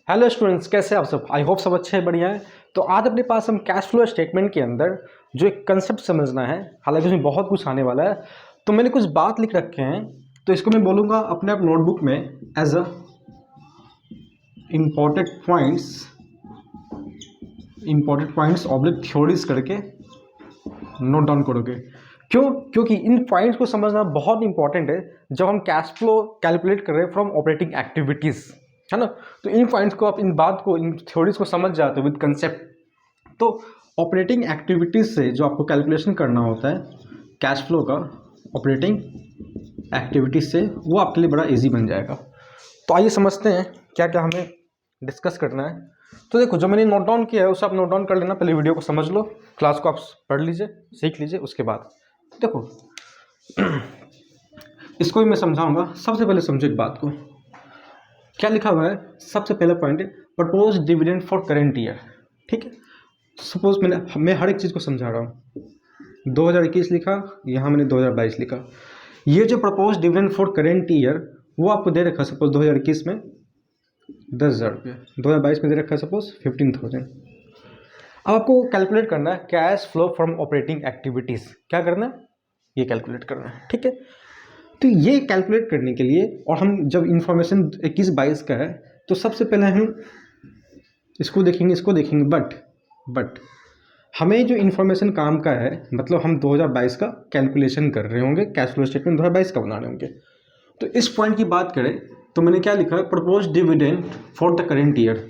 Hello students, कैसे आप सब? आई होप सब अच्छे हैं, बढ़िया है। तो आज अपने पास हम कैश फ्लो स्टेटमेंट के अंदर जो एक कंसेप्ट समझना है, हालांकि उसमें बहुत कुछ आने वाला है। तो मैंने कुछ बात लिख रखे हैं, तो इसको मैं बोलूँगा अपने आप नोटबुक में as a important points oblique theories करके नोट डाउन करोगे। क्यों? क्योंकि इन पॉइंट्स को समझना बहुत इंपॉर्टेंट है जब हम कैश फ्लो कैलकुलेट कर रहे हैं फ्रॉम ऑपरेटिंग एक्टिविटीज़, है ना। तो इन पॉइंट्स को आप, इन बात को, इन थ्योरीज को समझ जाते हो विद कंसेप्ट, तो ऑपरेटिंग एक्टिविटीज़ से जो आपको कैलकुलेशन करना होता है कैश फ्लो का ऑपरेटिंग एक्टिविटीज़ से, वो आपके लिए बड़ा इजी बन जाएगा। तो आइए समझते हैं क्या क्या हमें डिस्कस करना है। तो देखो, जो मैंने नोट डाउन किया है उसे आप नोट डाउन कर लेना, पहले वीडियो को समझ लो, क्लास को आप पढ़ लीजिए, सीख लीजिए, उसके बाद देखो इसको भी मैं समझाऊंगा। सबसे पहले समझो एक बात को, क्या लिखा हुआ है। सबसे पहला पॉइंट है propose dividend for current year. ठीक है, सपोज मैं हर एक चीज़ को समझा रहा हूँ। 2021 लिखा, यहाँ मैंने 2022 लिखा। ये जो propose dividend for current year वो आपको दे रखा, सपोज 2021 में 10,000 रुपये, 2022 में दे रखा है सपोज 15,000। अब आपको कैलकुलेट करना है cash flow from operating activities. क्या करना है? ये कैलकुलेट करना है। ठीक है, तो ये कैलकुलेट करने के लिए, और हम जब इंफॉर्मेशन 21-22 का है तो सबसे पहले हम इसको देखेंगे, बट हमें जो इन्फॉर्मेशन काम का है, मतलब हम 2022 का कैलकुलेशन कर रहे होंगे, कैश फ्लो स्टेटमेंट 2022 का बना रहे होंगे। तो इस पॉइंट की बात करें तो मैंने क्या लिखा है, propose dividend for the current year.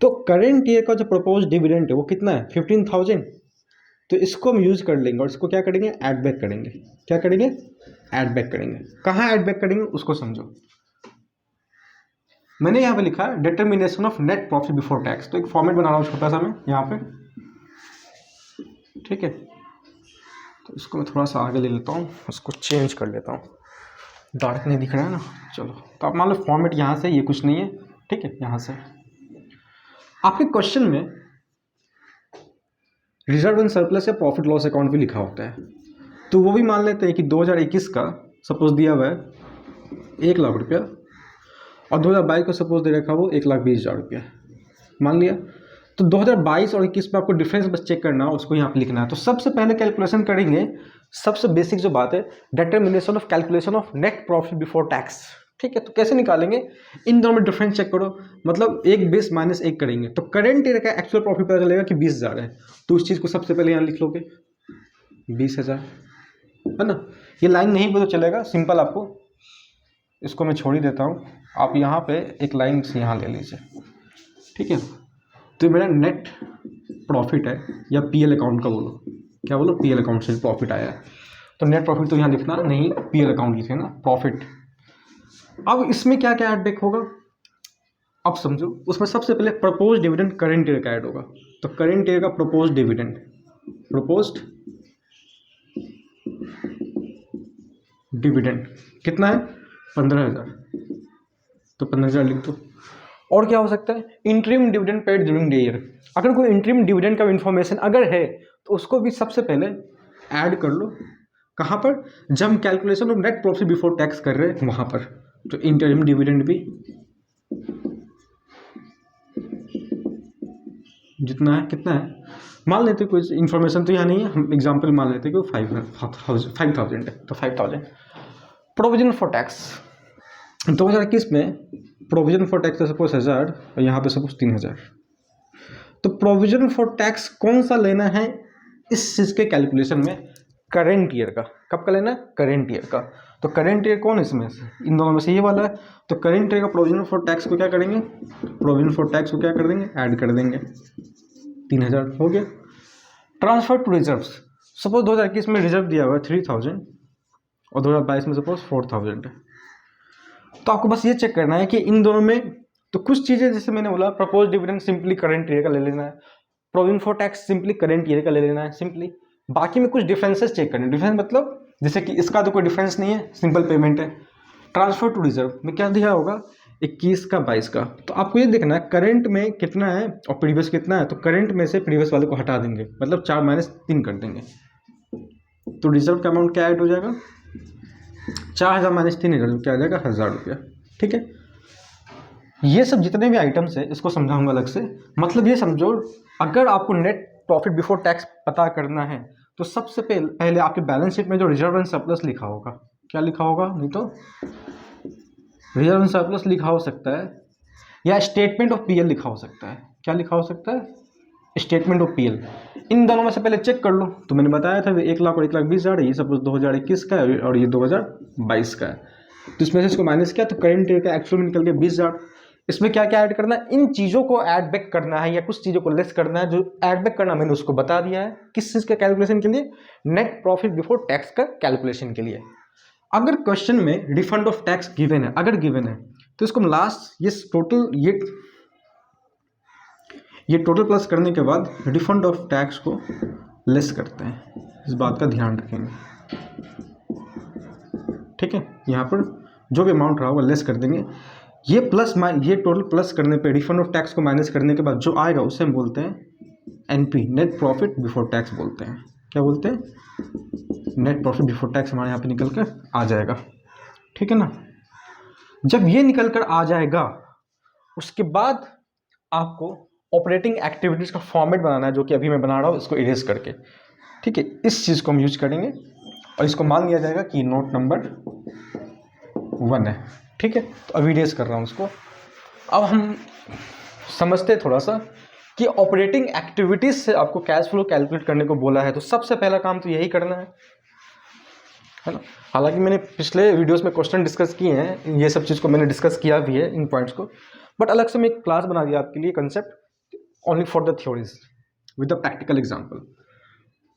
तो करेंट ईयर का जो प्रपोज डिविडेंड है वो कितना है? 15,000। तो इसको हम यूज कर लेंगे और इसको क्या करेंगे? ऐड बैक करेंगे। क्या करेंगे? ऐड बैक करेंगे। कहाँ ऐड बैक करेंगे उसको समझो। मैंने यहाँ पे लिखा है determination of net profit before tax. तो एक फॉर्मेट बना रहा हूँ छोटा सा मैं यहाँ पे, ठीक है। तो इसको मैं थोड़ा सा आगे ले लेता हूँ, उसको चेंज कर लेता हूँ, डार्क नहीं दिख रहा है ना। चलो, तो आप मान लो फॉर्मेट यहाँ से, ये कुछ नहीं है, ठीक है। यहाँ से आपके क्वेश्चन में रिजर्व एंड सरप्लस या प्रॉफिट लॉस अकाउंट भी लिखा होता है, तो वो भी मान लेते हैं कि 2021 का सपोज दिया हुआ है 1 लाख रुपया, और 2022 का सपोज दे रखा वो 1,20,000 रुपया मान लिया। तो 2022 और 21 में आपको डिफरेंस बस चेक करना है, उसको यहाँ पे लिखना है। तो सबसे पहले कैलकुलेशन करेंगे, सबसे बेसिक जो बात है, determination of calculation of net profit before tax. ठीक है, तो कैसे निकालेंगे? इन दोनों में डिफरेंस चेक करो, मतलब 1 - 1 करेंगे तो करेंट ईयर का एक्चुअल प्रॉफिट पता चलेगा कि 20,000 है। तो उस चीज़ को सबसे पहले यहाँ लिख लोगे 20,000, है ना। ये लाइन नहीं पता चलेगा, सिंपल। आपको इसको मैं छोड़ ही देता हूँ, आप यहाँ पे एक लाइन से यहाँ ले लीजिए, ठीक है। तो मेरा नेट प्रॉफिट है, या पीएल अकाउंट का बोलो, क्या बोलो, पीएल अकाउंट से प्रॉफिट आया है। तो नेट प्रॉफिट तो यहाँ लिखना नहीं, पीएल अकाउंट लिखे ना, प्रॉफिट। अब इसमें क्या क्या ऐड बैक होगा, अब समझो। उसमें सबसे पहले प्रपोज डिविडेंड करेंट ईयर का ऐड होगा। तो करेंट ईयर का प्रपोज डिविडेंड कितना है? 15,000। तो 15,000 लिख दो। और क्या हो सकता है? Interim dividend paid during the year. अगर कोई इंटरिम डिविडेंड का इन्फॉर्मेशन अगर है तो उसको भी सबसे पहले ऐड कर लो। कहाँ पर? जब हम calculation of net profit before tax कर रहे हैं वहाँ पर। तो इंटरिम डिविडेंड भी जितना है, कितना है मान लेते, कोई इन्फॉर्मेशन तो यहाँ नहीं है, हम एग्जाम्पल मान लेते कि 5,000 है। तो 5,000 प्रोविजन फॉर टैक्स 2021 में प्रोविजन फॉर टैक्स सपोज 1,000 और यहाँ पे सपोज 3,000। तो प्रोविजन फॉर टैक्स कौन सा लेना है इस चीज़ के कैलकुलेशन में? करेंट ईयर का। कब का लेना है? करेंट ईयर का। तो करेंट ईयर कौन है इसमें से? इन दोनों में से ये वाला है। तो करेंट ईयर का प्रोविजन फॉर टैक्स को क्या करेंगे? प्रोविजन फॉर टैक्स को क्या कर देंगे? ऐड कर देंगे। 3,000 हो गया। ट्रांसफर टू रिजर्व, सपोज 2021 में रिजर्व दिया हुआ है 3,000 और 2022 में सपोज 4,000 है। तो आपको बस ये चेक करना है कि इन दोनों में, तो कुछ चीज़ें जैसे मैंने बोला, propose dividend simply current year का ले लेना है, provision for tax simply current year का ले लेना है सिंपली। बाकी में कुछ डिफरेंसेस चेक करने। डिफरेंस मतलब जैसे कि इसका तो कोई डिफरेंस नहीं है, सिंपल पेमेंट है। ट्रांसफर टू रिजर्व में क्या दिया होगा? 21 का 22 का। तो आपको ये देखना है करंट में कितना है और प्रीवियस कितना है। तो करंट में से प्रीवियस वाले को हटा देंगे, मतलब 4 - 3 कर देंगे। तो रिजर्व का अमाउंट क्या ऐड हो जाएगा? 4,000 - 3,000 क्या आ जाएगा? 1,000 रुपया। ठीक है, ये सब जितने भी आइटम्स है इसको समझाऊंगा अलग से। मतलब ये समझो, अगर आपको नेट प्रॉफिट बिफोर टैक्स पता करना है तो सबसे पहले आपके बैलेंस शीट में जो रिजर्व एंड सरप्लस लिखा होगा, क्या लिखा होगा, नहीं तो रिजर्व एंड सरप्लस लिखा हो सकता है, या स्टेटमेंट ऑफ पीएल लिखा हो सकता है। क्या लिखा हो सकता है, स्टेटमेंट ऑफ पीएल। इन दोनों में से पहले चेक कर लो। तो मैंने बताया था 1 लाख और 1,20,000, ये सपोज 2021 का है और ये 2022 का है। तो इसमें से इसको माइनस किया तो करंट ईयर का एक्चुअल में निकल गया 20,000। इसमें क्या क्या ऐड करना है, इन चीज़ों को ऐड बैक करना है या कुछ चीज़ों को लेस करना है। जो ऐड बैक करना मैंने उसको बता दिया है, किस चीज़ का कैलकुलेशन के लिए, नेट प्रॉफिट बिफोर टैक्स का कैलकुलेशन के लिए। अगर क्वेश्चन में रिफंड ऑफ टैक्स गिवन है, अगर गिवन है तो इसको हम लास्ट ये टोटल प्लस करने के बाद रिफंड ऑफ टैक्स को लेस करते हैं। इस बात का ध्यान रखेंगे, ठीक है। यहाँ पर जो भी अमाउंट रहा होगा लेस कर देंगे। ये टोटल प्लस करने पे रिफंड ऑफ टैक्स को माइनस करने के बाद जो आएगा उसे हम बोलते हैं NP, net profit before tax बोलते हैं। क्या बोलते हैं, नेट प्रॉफिट बिफोर टैक्स हमारे यहाँ पे निकल कर आ जाएगा, ठीक है ना। जब ये निकल कर आ जाएगा उसके बाद आपको ऑपरेटिंग एक्टिविटीज़ का फॉर्मेट बनाना है, जो कि अभी मैं बना रहा हूँ इसको इरेज करके, ठीक है। इस चीज़ को हम यूज करेंगे और इसको मान लिया जाएगा कि नोट नंबर 1 है, ठीक है। तो अभी इरेज कर रहा हूँ उसको। अब हम समझते हैं थोड़ा सा कि ऑपरेटिंग एक्टिविटीज़ से आपको कैश फ्लो कैलकुलेट करने को बोला है, तो सबसे पहला काम तो यही करना है ना। हालांकि मैंने पिछले वीडियोस में क्वेश्चन डिस्कस किए हैं, ये सब चीज़ को मैंने डिस्कस किया भी है इन पॉइंट्स को, बट अलग से मैं एक क्लास बना दिया आपके लिए, concept only for the theories with the practical example.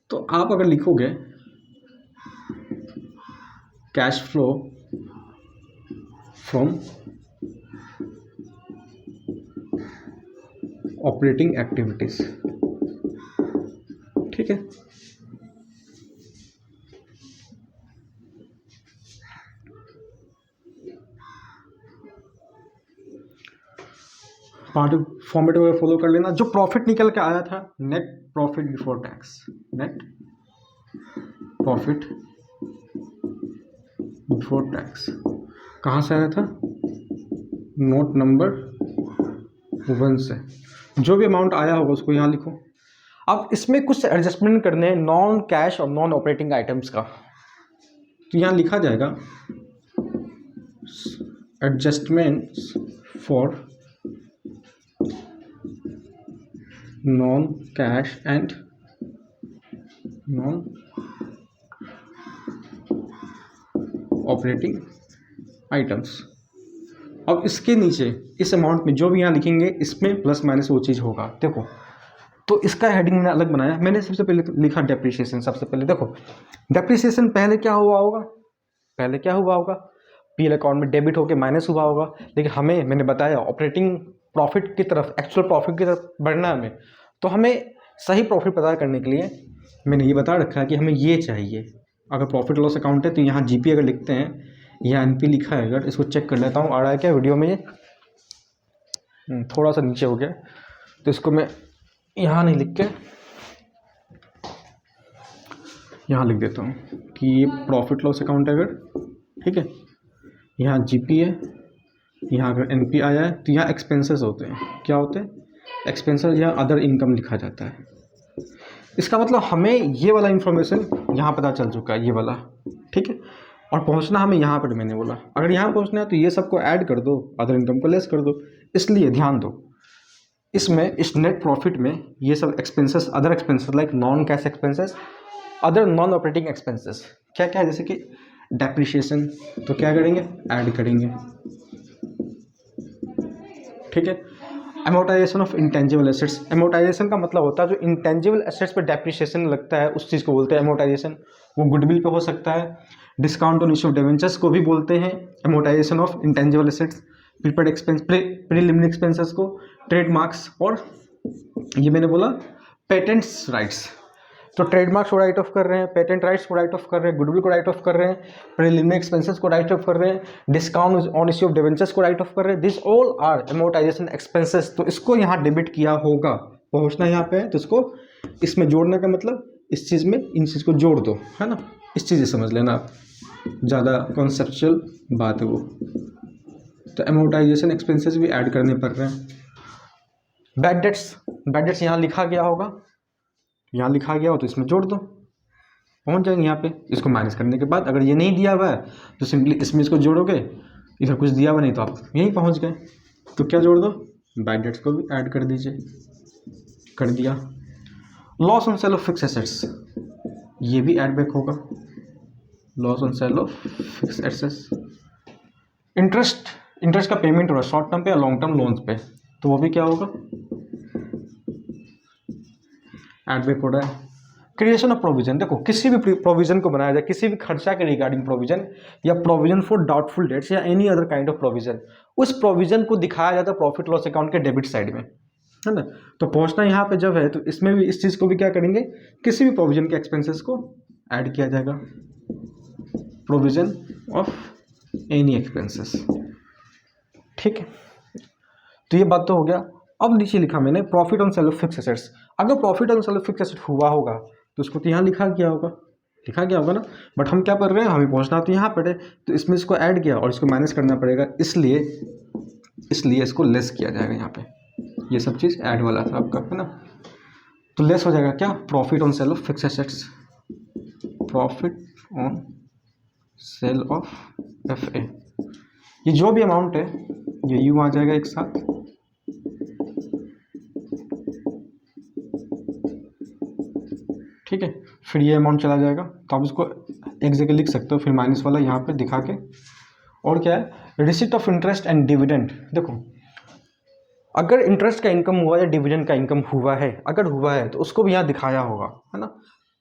तो आप अगर लिखोगे cash flow from operating activities, ठीक है। पार्ट फॉर्मेट वगैरह फॉलो कर लेना। जो प्रॉफिट निकल के आया था net profit before tax, net profit before tax कहाँ से आया था, नोट नंबर 1 से। जो भी अमाउंट आया होगा उसको यहाँ लिखो। अब इसमें कुछ एडजस्टमेंट करने हैं नॉन कैश और नॉन ऑपरेटिंग आइटम्स का, तो यहाँ लिखा जाएगा adjustments for non cash and non operating items. अब इसके नीचे इस अमाउंट में जो भी यहाँ लिखेंगे इसमें प्लस माइनस वो चीज़ होगा। देखो, तो इसका हेडिंग मैंने अलग बनाया। मैंने सबसे पहले लिखा डेप्रिसिएशन। सबसे पहले देखो डेप्रिसिएशन पहले क्या हुआ होगा, पीएल अकाउंट में डेबिट होकर माइनस हुआ होगा। लेकिन मैंने बताया ऑपरेटिंग प्रॉफिट की तरफ, एक्चुअल प्रॉफिट की तरफ बढ़ना है हमें, तो हमें सही प्रॉफिट पता करने के लिए मैंने ये बता रखा है कि हमें ये चाहिए। अगर प्रॉफिट लॉस अकाउंट है तो यहाँ जीपी अगर लिखते हैं, यहाँ एनपी लिखा है, अगर इसको चेक कर लेता हूँ आ रहा है क्या वीडियो में, ये थोड़ा सा नीचे हो गया, तो इसको मैं यहाँ नहीं लिख के यहाँ लिख देता हूँ कि ये प्रॉफिट लॉस अकाउंट है अगर, ठीक है। यहाँ जीपी है, यहाँ अगर एनपी आया है तो यहाँ एक्सपेंसेस होते हैं। क्या होते हैं, एक्सपेंसेस, या अदर इनकम लिखा जाता है। इसका मतलब हमें ये वाला इन्फॉर्मेशन यहाँ पता चल चुका है, ये वाला, ठीक है। और पहुँचना हमें यहाँ पर, मैंने बोला अगर यहाँ पहुँचना है तो ये सबको ऐड कर दो, अदर इनकम को लेस कर दो। इसलिए ध्यान दो, इसमें इस नेट प्रॉफिट में ये सब expenses, other expenses like non cash expenses, other non operating expenses क्या क्या है, जैसे कि डेप्रिसिएशन, तो क्या करेंगे, ऐड करेंगे, ठीक है। Amortisation of intangible assets, amortisation का मतलब होता है जो इंटेंजिबल एसेट्स पे डेप्रिसिएशन लगता है उस चीज़ को बोलते हैं एमोटाइजेशन। वो गुडविल पे हो सकता है, discount on issue of debentures को भी बोलते हैं amortisation of intangible assets, prepaid expense, preliminary expenses को, ट्रेडमार्क्स, और ये मैंने बोला पेटेंट्स राइट्स। तो ट्रेडमार्क्स को राइट ऑफ कर रहे हैं, पेटेंट राइट्स को राइट ऑफ कर रहे हैं, गुडविल को राइट ऑफ कर रहे हैं, प्रीलिमिनरी एक्सपेंसेस को राइट ऑफ कर रहे हैं, discount on issue of debentures को राइट ऑफ कर रहे हैं। This all are amortisation expenses. तो इसको यहाँ डेबिट किया होगा, पहुँचना यहाँ पे है तो इसको इसमें जोड़ने का मतलब इस चीज़ में इन चीज़ को जोड़ दो, है ना। इस चीज़ से समझ लेना आप, ज़्यादा कॉन्सेप्चुअल बात है वो। तो अमोर्टाइजेशन एक्सपेंसेस भी ऐड करने पड़ रहे हैं। बैड डेट्स यहाँ लिखा गया होगा, यहाँ लिखा गया हो तो इसमें जोड़ दो, पहुँच जाएंगे यहाँ पे। इसको माइनस करने के बाद अगर ये नहीं दिया हुआ है तो सिंपली इसमें इसको जोड़ोगे, इधर कुछ दिया हुआ नहीं तो आप यहीं पहुँच गए। तो क्या जोड़ दो, बैड डेट्स को भी ऐड कर दीजिए, कर दिया। Loss on sale of fix assets, ये भी ऐड बैक होगा, loss on sale of fix assets. Interest का पेमेंट हो रहा है शॉर्ट टर्म पे या लॉन्ग टर्म लोन्स पे, तो वो भी क्या होगा, ऐड बैक हो रहा है। क्रिएशन ऑफ प्रोविजन, देखो किसी भी प्रोविजन को बनाया जाए, किसी भी खर्चा के रिगार्डिंग प्रोविजन या प्रोविजन फॉर डाउटफुल डेट्स या any other kind of provision, उस प्रोविजन को दिखाया जाता है प्रॉफिट लॉस अकाउंट के डेबिट साइड में, है ना। तो पहुंचना यहाँ पे जब है तो इसमें भी इस चीज़ को भी क्या करेंगे, किसी भी प्रोविजन के एक्सपेंसेस को ऐड किया जाएगा, प्रोविजन ऑफ एनी एक्सपेंसेस, ठीक है। तो ये बात तो हो गया। अब नीचे लिखा मैंने profit on sale of fix assets. अगर profit on sale of fix asset हुआ होगा तो उसको तो यहाँ लिखा गया होगा ना, बट हम क्या कर रहे हैं, हमें पहुँचना तो यहाँ पर है, तो इसमें इसको ऐड किया और इसको माइनस करना पड़ेगा, इसलिए इसको लेस किया जाएगा यहाँ पे। ये सब चीज़ ऐड वाला था आपका, है ना। तो लेस हो जाएगा क्या, profit on sale of fix assets, profit on sale of FA। ये जो भी अमाउंट है ये यूँ आ जाएगा एक साथ, ठीक है। फिर ये अमाउंट चला जाएगा, तो आप इसको एक जगह लिख सकते हो, फिर माइनस वाला यहाँ पे दिखा के। और क्या है, receipt of interest and dividend. देखो अगर इंटरेस्ट का इनकम हुआ या डिविडेंड का इनकम हुआ है, अगर हुआ है तो उसको भी यहाँ दिखाया होगा, है ना।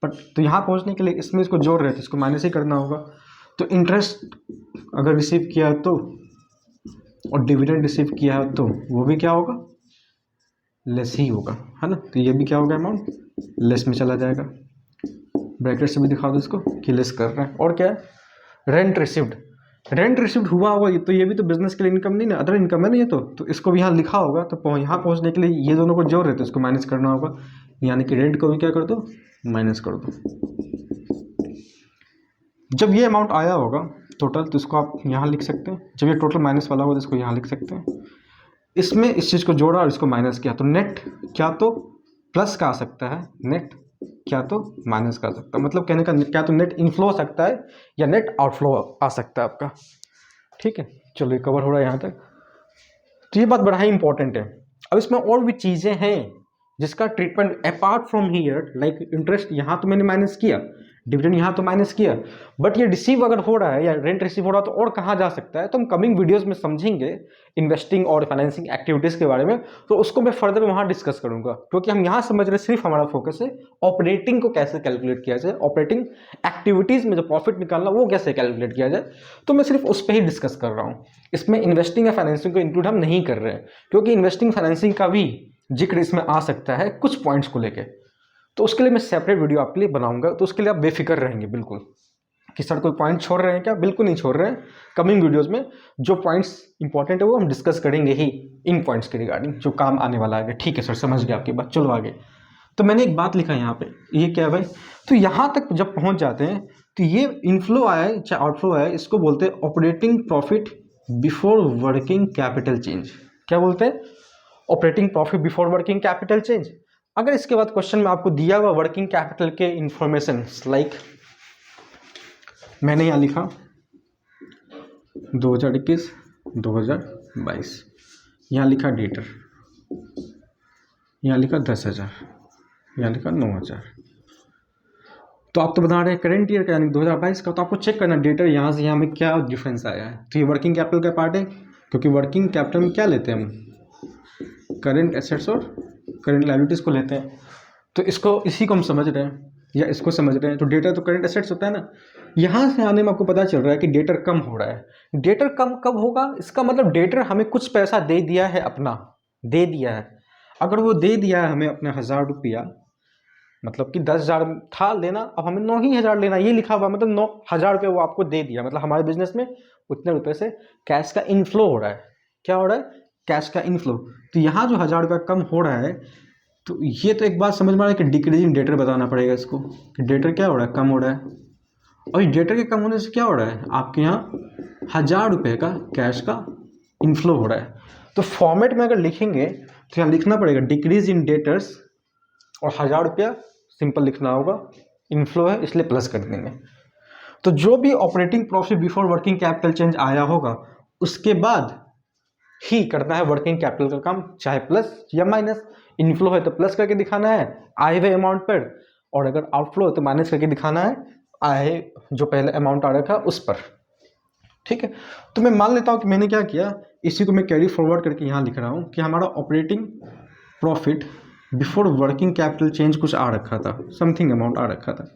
बट तो यहाँ पहुँचने के लिए इसमें इसको जोड़ रहे थे, इसको माइनस ही करना होगा। तो इंटरेस्ट अगर रिसीव किया है तो, और डिविडेंड रिसीव किया है तो वो भी क्या होगा, लेस ही होगा, है ना। तो ये भी क्या होगा, अमाउंट लेस में चला जाएगा। ब्रैकेट से भी दिखा दो इसको कि लेस कर रहे हैं। और क्या है, रेंट रिसिव्ड हुआ होगा, तो ये भी तो बिजनेस के लिए इनकम नहीं ना, अदर इनकम है ना ये तो इसको भी यहाँ लिखा होगा। तो यहाँ पहुँचने के लिए ये दोनों को जोड़ रहे थे, इसको माइनस करना होगा, यानी कि रेंट को भी क्या कर दो, माइनस कर दो। जब ये अमाउंट आया होगा टोटल तो इसको आप यहाँ लिख सकते हैं, जब ये टोटल माइनस वाला होगा तो इसको यहाँ लिख सकते हैं। इसमें इस चीज़ को जोड़ा और इसको माइनस किया तो नेट क्या तो प्लस का आ सकता है, नेट क्या तो माइनस का आ सकता है। मतलब कहने का क्या तो नेट इनफ्लो आ सकता है या नेट आउटफ्लो आ सकता है आपका, ठीक है। चलो ये कवर हो रहा है यहाँ तक। तो ये बात बड़ा ही इंपॉर्टेंट है। अब इसमें और भी चीज़ें हैं जिसका treatment apart from here, like interest यहाँ तो मैंने माइनस किया, डिविडेंड यहाँ तो माइनस किया, बट ये रिसीव अगर हो रहा है या रेंट रिसीव हो रहा है तो और कहाँ जा सकता है, तो हम कमिंग वीडियोस में समझेंगे इन्वेस्टिंग और फाइनेंसिंग एक्टिविटीज़ के बारे में। तो उसको मैं फर्दर वहाँ डिस्कस करूँगा, क्योंकि हम यहाँ समझ रहे सिर्फ हमारा फोकस है ऑपरेटिंग को कैसे कैलकुलेट किया जाए, ऑपरेटिंग एक्टिविटीज़ में जो प्रॉफिट निकालना वो कैसे कैलकुलेट किया जाए। तो मैं सिर्फ उस पर ही डिस्कस कर रहा हूँ, इसमें इन्वेस्टिंग या फाइनेंसिंग को इंक्लूड हम नहीं कर रहे हैं, क्योंकि इन्वेस्टिंग फाइनेंसिंग का भी जिक्र इसमें आ सकता है कुछ पॉइंट्स को लेके। तो उसके लिए मैं सेपरेट वीडियो आपके लिए बनाऊंगा, तो उसके लिए आप बेफिक्र रहेंगे बिल्कुल कि सर कोई पॉइंट छोड़ रहे हैं क्या, बिल्कुल नहीं छोड़ रहे हैं। कमिंग वीडियोस में जो पॉइंट्स इंपॉर्टेंट है वो हम डिस्कस करेंगे ही, इन पॉइंट्स के रिगार्डिंग जो काम आने वाला है। ठीक है सर, समझ गया आपकी बात, चलो आगे। तो मैंने एक बात लिखा यहाँ पे, ये क्या है भाई, तो यहाँ तक जब पहुँच जाते हैं तो ये इनफ्लो आया है चाहे आउटफ्लो आया है, इसको बोलते हैं operating profit before working capital change. क्या बोलते हैं, operating profit before working capital change. अगर इसके बाद क्वेश्चन में आपको दिया हुआ वर्किंग कैपिटल के इंफॉर्मेशन, लाइक मैंने यहाँ लिखा 2021 2022, यहाँ लिखा डेटर, यहाँ लिखा 10,000, यहाँ लिखा 9,000। तो आप तो बता रहे हैं करेंट ईयर का यानी 2022 का, तो आपको चेक करना डेटर यहाँ से यहाँ में क्या डिफरेंस आया है। तो ये वर्किंग कैपिटल का पार्ट है, क्योंकि वर्किंग कैपिटल में क्या लेते हैं हम, करेंट एसेट्स और करेंट लायबिलिटीज़ को लेते हैं। तो इसको इसी को हम समझ रहे हैं या इसको समझ रहे हैं। तो डेटर तो करेंट एसेट्स होता है ना, यहाँ से आने में आपको पता चल रहा है कि डेटर कम हो रहा है। डेटर कम कब होगा, इसका मतलब डेटर हमें कुछ पैसा दे दिया है, अपना दे दिया है। अगर वो दे दिया है हमें अपने 1,000 रुपया, मतलब कि 10,000 था लेना, अब हमें 9,000 लेना, ये लिखा हुआ, मतलब 9,000 रुपये वो आपको दे दिया, मतलब हमारे बिजनेस में उतने रुपये से कैश का इनफ्लो हो रहा है। क्या हो रहा है, कैश का इनफ्लो। तो यहाँ जो 1,000 रुपया कम हो रहा है, तो ये तो एक बात समझ में आ रहा है कि डिक्रीजिंग डेटर बताना पड़ेगा इसको, कि डेटर क्या हो रहा है, कम हो रहा है। और डेटर के कम होने से क्या हो रहा है, आपके यहाँ 1,000 रुपये का कैश का इनफ्लो हो रहा है। तो फॉर्मेट में अगर लिखेंगे तो यहाँ लिखना पड़ेगा डिक्रीज इन डेटर्स और 1000 रुपया सिंपल लिखना होगा, इनफ्लो है इसलिए प्लस कर देंगे। तो जो भी operating profit before working capital change आया होगा उसके बाद ही करना है वर्किंग कैपिटल का काम, चाहे प्लस या माइनस। इनफ्लो है तो प्लस करके दिखाना है आए हुए अमाउंट पर, और अगर आउटफ्लो है तो माइनस करके दिखाना है आए जो पहले अमाउंट आ रहा था उस पर। ठीक है, तो मैं मान लेता हूँ कि मैंने क्या किया, इसी को मैं कैरी फॉरवर्ड करके यहाँ लिख रहा हूँ कि हमारा operating profit before working capital change कुछ आ रखा था, समथिंग अमाउंट आ रखा था।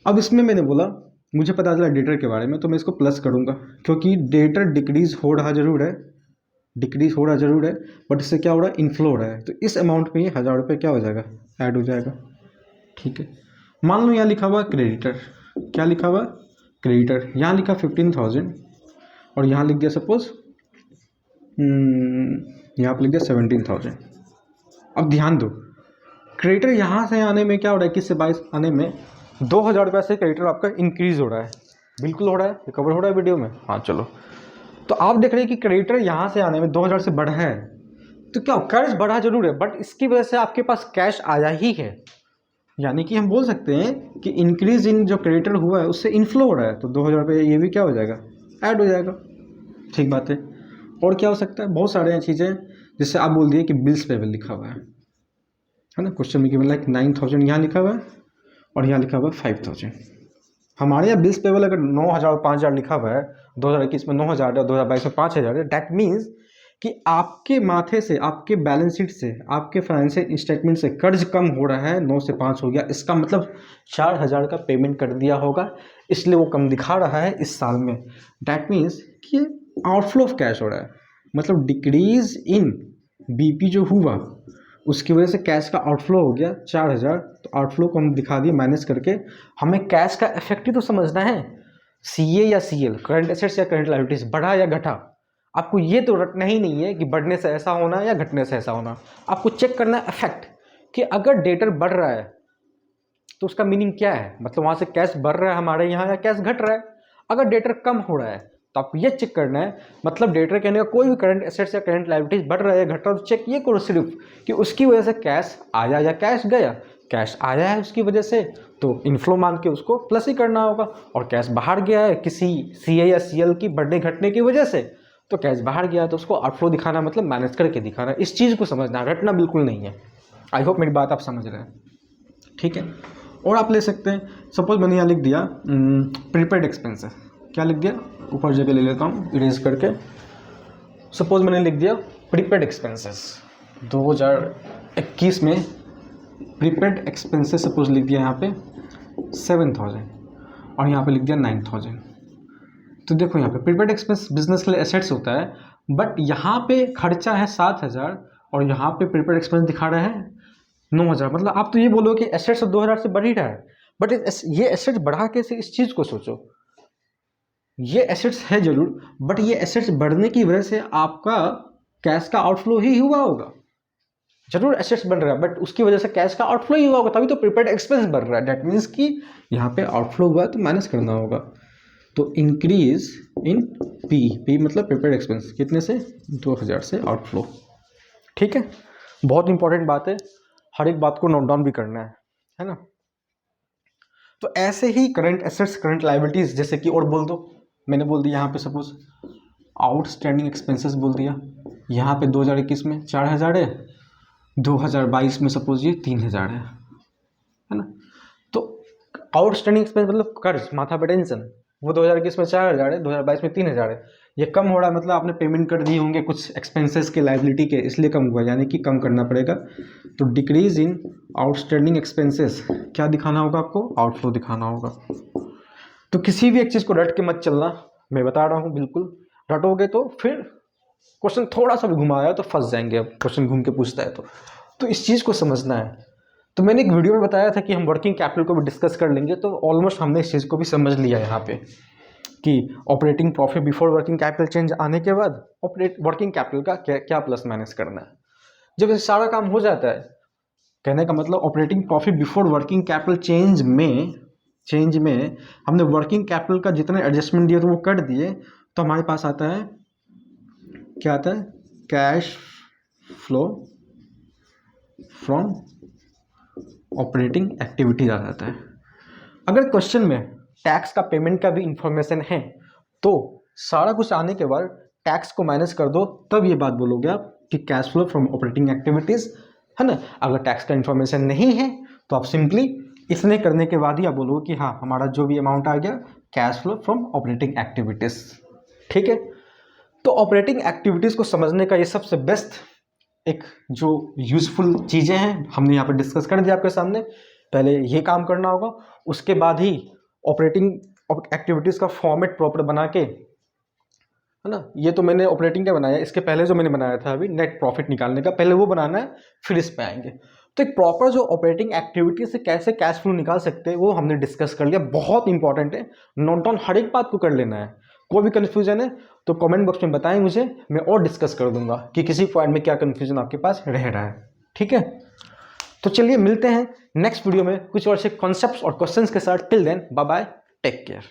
अब इसमें मैंने बोला मुझे पता चला डेटर के बारे में, तो मैं इसको प्लस करूँगा क्योंकि डेटर डिक्रीज हो रहा जरूर है, डिक्रीज हो रहा जरूर है, बट इससे क्या हो रहा है, इनफ्लो हो रहा है। तो इस अमाउंट में ये 1000 रुपये क्या हो जाएगा, ऐड हो जाएगा। ठीक है, मान लो यहाँ लिखा हुआ क्रेडिटर, क्या लिखा हुआ, क्रेडिटर, यहाँ लिखा 15,000 और यहाँ लिख दिया सपोज यहाँ पर लिख दिया 17,000। अब ध्यान दो, क्रेडिटर यहाँ से आने में क्या हो रहा है, 21 से 22 आने में 2000 रुपये से क्रेडिटर आपका इंक्रीज हो रहा है, बिल्कुल हो रहा है, रिकवर हो रहा है वीडियो में। हाँ चलो, तो आप देख रहे हैं कि क्रेडिटर यहाँ से आने में 2000 से बढ़ा है, तो क्या कर्ज बढ़ा जरूर है बट इसकी वजह से आपके पास कैश आया ही है, यानी कि हम बोल सकते हैं कि इंक्रीज इन जो क्रेडिटर हुआ है उससे इनफ्लो हो रहा है, तो 2000 रुपये ये भी क्या हो जाएगा, ऐड हो जाएगा। ठीक बात है। और क्या हो सकता है, बहुत सारे चीज़ें, जैसे आप बोल दिए कि बिल्स पेबल लिखा हुआ है ना, क्वेश्चन में गिवन लाइक 9000 यहाँ लिखा हुआ है और यहाँ लिखा हुआ है 5000। हमारे यहाँ बिल्स पेबल अगर 9000 और 5000 लिखा हुआ है, 2021 में 9000 है, 2022 में 5000 है, डैट मीन्स कि आपके माथे से, आपके बैलेंस शीट से, आपके फाइनेंशियल स्टेटमेंट से कर्ज कम हो रहा है, 9 से 5 हो गया, इसका मतलब 4000 का पेमेंट कर दिया होगा, इसलिए वो कम दिखा रहा है इस साल में। डैट मीन्स कि आउटफ्लो ऑफ कैश हो रहा है, मतलब डिक्रीज इन बीपी जो हुआ उसकी वजह से कैश का आउटफ्लो हो गया 4000, तो आउटफ्लो को हम दिखा दिए माइनस करके। हमें कैश का इफेक्ट ही तो समझना है, सीए या सीएल, करंट एसेट्स या करंट लायबिलिटीज, बढ़ा या घटा। आपको ये तो रटना ही नहीं है कि बढ़ने से ऐसा होना या घटने से ऐसा होना, आपको चेक करना है इफेक्ट, कि अगर डेटर बढ़ रहा है तो उसका मीनिंग क्या है, मतलब वहाँ से कैश बढ़ रहा है हमारे यहाँ या कैश घट रहा है। अगर डेटर कम हो रहा है तो आपको ये चेक करना है, मतलब डेटर कहने का कोई भी करंट एसेट्स या करंट लायबिलिटीज बढ़ रहा है या घट रहा है, तो चेक ये करो सिर्फ कि उसकी वजह से कैश आया या कैश गया। कैश आया है उसकी वजह से तो इनफ्लो मान के उसको प्लस ही करना होगा, और कैश बाहर गया है किसी सीए या सीएल की बढ़ने घटने की वजह से तो कैश बाहर गया, तो उसको आउटफ्लो दिखाना मतलब मैनेज करके दिखाना। इस चीज़ को समझना, रटना बिल्कुल नहीं है। आई होप मेरी बात आप समझ रहे हैं। ठीक है, और आप ले सकते हैं, सपोज मैंने यहाँ लिख दिया प्रीपेड एक्सपेंसेस, क्या लिख दिया, ऊपर जगह ले लेता हूँ इरेज करके। सपोज मैंने लिख दिया प्रीपेड एक्सपेंसेस 2021 में प्रीपेड एक्सपेंसेस सपोज लिख दिया यहाँ पे 7000 और यहाँ पे लिख दिया 9000। तो देखो यहाँ पे प्रीपेड एक्सपेंस बिजनेस के लिए एसेट्स होता है, बट यहाँ पे खर्चा है 7000 और यहाँ पे प्रीपेड एक्सपेंस दिखा रहा है 9000। मतलब आप तो ये बोलो कि एसेट्स 2000 से बढ़ ही रहा है, बट ये एसेट्स बढ़ा कैसे, इस चीज़ को सोचो। ये एसेट्स है जरूर, बट ये एसेट्स बढ़ने की वजह से आपका कैश का आउटफ्लो ही हुआ होगा। जरूर एसेट्स बढ़ रहा है बट उसकी वजह से कैश का आउटफ्लो ही हुआ होगा, तभी तो प्रीपेड एक्सपेंस बढ़ रहा है। डेट मीन्स कि यहाँ पे आउटफ्लो हुआ है तो माइनस करना होगा। तो इंक्रीज इन पी मतलब प्रीपेड एक्सपेंस, कितने से, 2000 से आउटफ्लो। ठीक है, बहुत इंपॉर्टेंट बात है, हर एक बात को नोट डाउन भी करना है ना। तो ऐसे ही करंट एसेट्स, करंट लायबिलिटीज, जैसे कि और बोल दो, मैंने बोल दिया यहाँ पे सपोज आउटस्टैंडिंग एक्सपेंसेस बोल दिया, यहाँ पे 2021 में 4000 है, 2022 में सपोज ये 3000 है ना। तो आउटस्टैंडिंग एक्सपेंस मतलब कर्ज, माथा पे टेंशन, वो 2021 में 4000 है, 2022 में 3000 है। ये कम हो रहा है मतलब आपने पेमेंट कर दिए होंगे कुछ एक्सपेंसेस के, लायबिलिटी के, इसलिए कम हुआ, यानी कि कम करना पड़ेगा। तो डिक्रीज इन आउटस्टैंडिंग एक्सपेंसेस क्या दिखाना होगा आपको, आउटफ्लो दिखाना होगा। तो किसी भी एक चीज़ को रट के मत चलना, मैं बता रहा हूँ, बिल्कुल रटोगे तो फिर क्वेश्चन थोड़ा सा भी घुमाया तो फंस जाएंगे। अब क्वेश्चन घूम के पूछता है तो इस चीज़ को समझना है। तो मैंने एक वीडियो में बताया था कि हम वर्किंग कैपिटल को भी डिस्कस कर लेंगे, तो ऑलमोस्ट हमने इस चीज़ को भी समझ लिया यहाँ पे कि operating profit before working capital change आने के बाद वर्किंग कैपिटल का क्या प्लस माइनस करना है। जब ये सारा काम हो जाता है, कहने का मतलब operating profit before working capital change में हमने वर्किंग कैपिटल का जितने एडजस्टमेंट दिए तो वो कर दिए, तो हमारे पास आता है क्या आता है, cash flow from operating activities आ जाता है। अगर क्वेश्चन में टैक्स का पेमेंट का भी इंफॉर्मेशन है तो सारा कुछ आने के बाद टैक्स को माइनस कर दो, तब ये बात बोलोगे आप कि cash flow from operating activities, है ना। अगर टैक्स का इंफॉर्मेशन नहीं है तो आप सिंपली इतने करने के बाद ही आप बोलोगे कि हाँ हमारा जो भी अमाउंट आ गया cash flow from operating activities. ठीक है, तो ऑपरेटिंग एक्टिविटीज को समझने का ये सबसे बेस्ट एक जो यूजफुल चीज़ें हैं हमने यहाँ पर डिस्कस कर दिया आपके सामने। पहले ये काम करना होगा, उसके बाद ही ऑपरेटिंग एक्टिविटीज़ का फॉर्मेट प्रॉपर बना के, है ना। ये तो मैंने ऑपरेटिंग का बनाया, इसके पहले जो मैंने बनाया था अभी नेट प्रॉफिट निकालने का, पहले वो बनाना है फिर इस पे आएंगे। तो एक प्रॉपर जो ऑपरेटिंग एक्टिविटी से कैसे कैश फ्लो निकाल सकते हैं वो हमने डिस्कस कर लिया, बहुत इंपॉर्टेंट है, नोट डाउन हर एक बात को कर लेना है। कोई भी कन्फ्यूजन है तो कमेंट बॉक्स में बताएं मुझे, मैं और डिस्कस कर दूंगा कि किसी पॉइंट में क्या कन्फ्यूजन आपके पास रह रहा है। ठीक है, तो चलिए मिलते हैं नेक्स्ट वीडियो में कुछ और से कॉन्सेप्ट्स और क्वेश्चंस के साथ। Till then bye bye, take care.